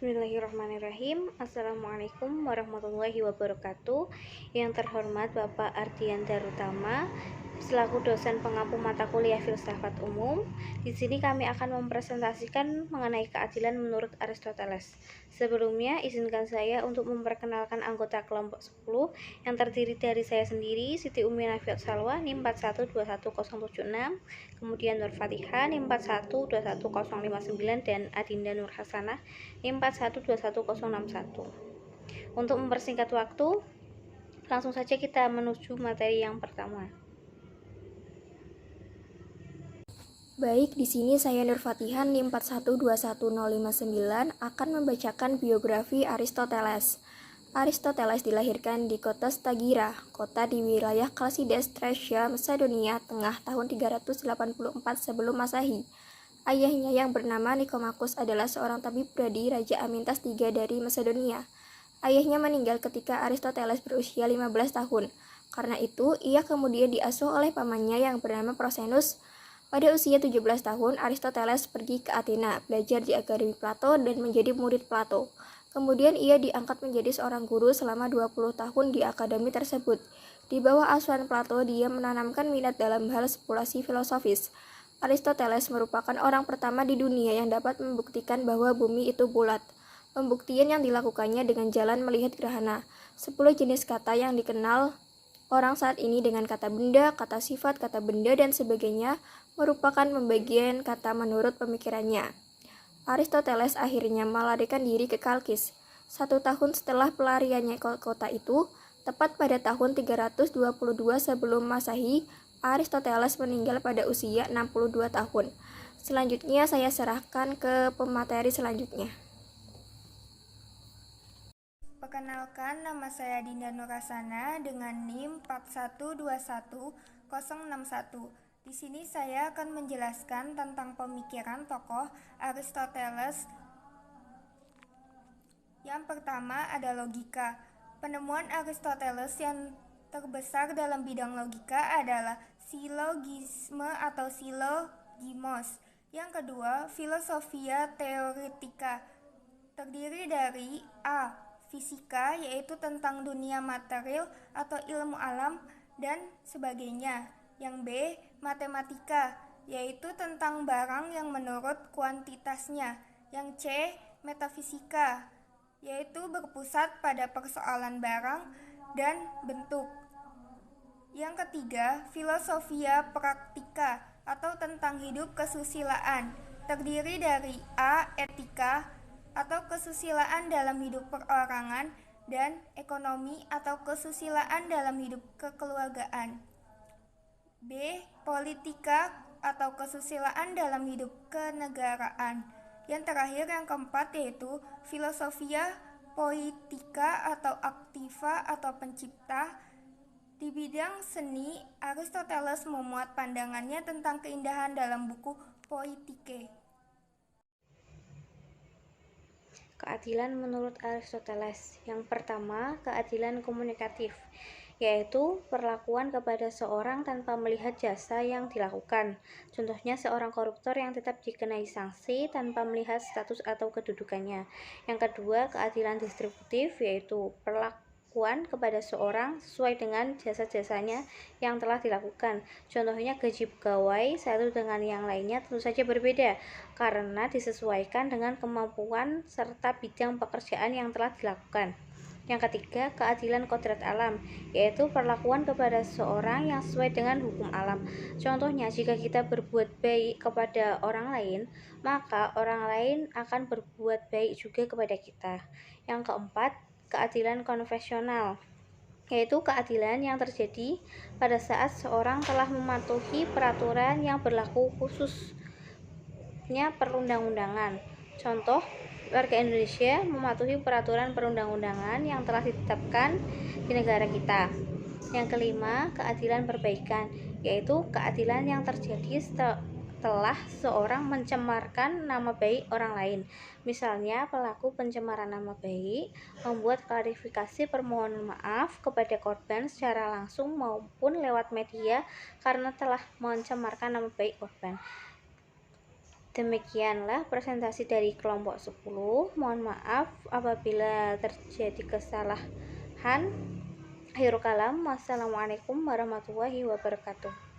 Bismillahirrahmanirrahim. Assalamualaikum warahmatullahi wabarakatuh. Yang terhormat Bapak Ardian Darutama selaku dosen pengampu mata kuliah Filsafat Umum. Di sini kami akan mempresentasikan mengenai keadilan menurut Aristoteles. Sebelumnya, izinkan saya untuk memperkenalkan anggota kelompok 10 yang terdiri dari saya sendiri, Siti Umi Nafiat Salwa, NIM 4121076, kemudian Nur Fatihah, NIM 4121059, dan Adinda Nur Hasanah, NIM 4121061. Untuk mempersingkat waktu, langsung saja kita menuju materi yang pertama. Baik, di sini saya Nur Fatihah NIM 4121059 akan membacakan biografi Aristoteles. Aristoteles dilahirkan di kota Stagira, kota di wilayah Kalsides, Thracia, Macedonia Tengah tahun 384 sebelum Masehi. Ayahnya yang bernama Nikomakus adalah seorang tabib pradi Raja Amintas III dari Macedonia. Ayahnya meninggal ketika Aristoteles berusia 15 tahun. Karena itu, ia kemudian diasuh oleh pamannya yang bernama Prosenus. Pada usia 17 tahun, Aristoteles pergi ke Athena, belajar di Akademi Plato dan menjadi murid Plato. Kemudian ia diangkat menjadi seorang guru selama 20 tahun di akademi tersebut. Di bawah asuhan Plato, dia menanamkan minat dalam hal spekulasi filosofis. Aristoteles merupakan orang pertama di dunia yang dapat membuktikan bahwa bumi itu bulat. Pembuktian yang dilakukannya dengan jalan melihat gerhana. 10 jenis kata yang dikenal orang saat ini dengan kata benda, kata sifat, kata benda, dan sebagainya merupakan pembagian kata menurut pemikirannya. Aristoteles akhirnya melarikan diri ke Kalkis. 1 tahun setelah pelariannya ke kota itu, tepat pada tahun 322 sebelum Masehi, Aristoteles meninggal pada usia 62 tahun. Selanjutnya saya serahkan ke pemateri selanjutnya. Perkenalkan, nama saya Dinda Nurasana dengan NIM 4121061. Di sini saya akan menjelaskan tentang pemikiran tokoh Aristoteles. Yang pertama ada logika. Penemuan Aristoteles yang terbesar dalam bidang logika adalah silogisme atau silogimos. Yang kedua, filosofia teoretika. Terdiri dari A. Fisika, yaitu tentang dunia material atau ilmu alam dan sebagainya. Yang B. Matematika, yaitu tentang barang yang menurut kuantitasnya. Yang C. Metafisika, yaitu berpusat pada persoalan barang dan bentuk. Yang ketiga, filosofia praktika atau tentang hidup kesusilaan. Terdiri dari A. Etika atau kesusilaan dalam hidup perorangan, dan ekonomi atau kesusilaan dalam hidup kekeluargaan. B. Politika atau kesusilaan dalam hidup kenegaraan. Yang terakhir, yang keempat, yaitu filosofia poetika atau aktiva atau pencipta. Di bidang seni, Aristoteles memuat pandangannya tentang keindahan dalam buku Poetike. Keadilan menurut Aristoteles. Yang pertama, keadilan komunikatif, yaitu perlakuan kepada seorang tanpa melihat jasa yang dilakukan. Contohnya seorang koruptor yang tetap dikenai sanksi tanpa melihat status atau kedudukannya. Yang kedua, keadilan distributif, yaitu perlakuan kepada seorang sesuai dengan jasa-jasanya yang telah dilakukan. Contohnya gaji pegawai satu dengan yang lainnya tentu saja berbeda karena disesuaikan dengan kemampuan serta bidang pekerjaan yang telah dilakukan. Yang ketiga, keadilan kodrat alam, yaitu perlakuan kepada seorang yang sesuai dengan hukum alam. Contohnya, jika kita berbuat baik kepada orang lain, maka orang lain akan berbuat baik juga kepada kita. Yang keempat, keadilan konvensional, yaitu keadilan yang terjadi pada saat seorang telah mematuhi peraturan yang berlaku khususnya perundang-undangan. Contoh, warga Indonesia mematuhi peraturan perundang-undangan yang telah ditetapkan di negara kita. Yang kelima, keadilan perbaikan, yaitu keadilan yang terjadi setelah seorang mencemarkan nama baik orang lain. Misalnya, pelaku pencemaran nama baik membuat klarifikasi permohonan maaf kepada korban secara langsung maupun lewat media karena telah mencemarkan nama baik korban. Demikianlah presentasi dari kelompok 10. Mohon maaf apabila terjadi kesalahan. Akhirul kalam. Wassalamualaikum warahmatullahi wabarakatuh.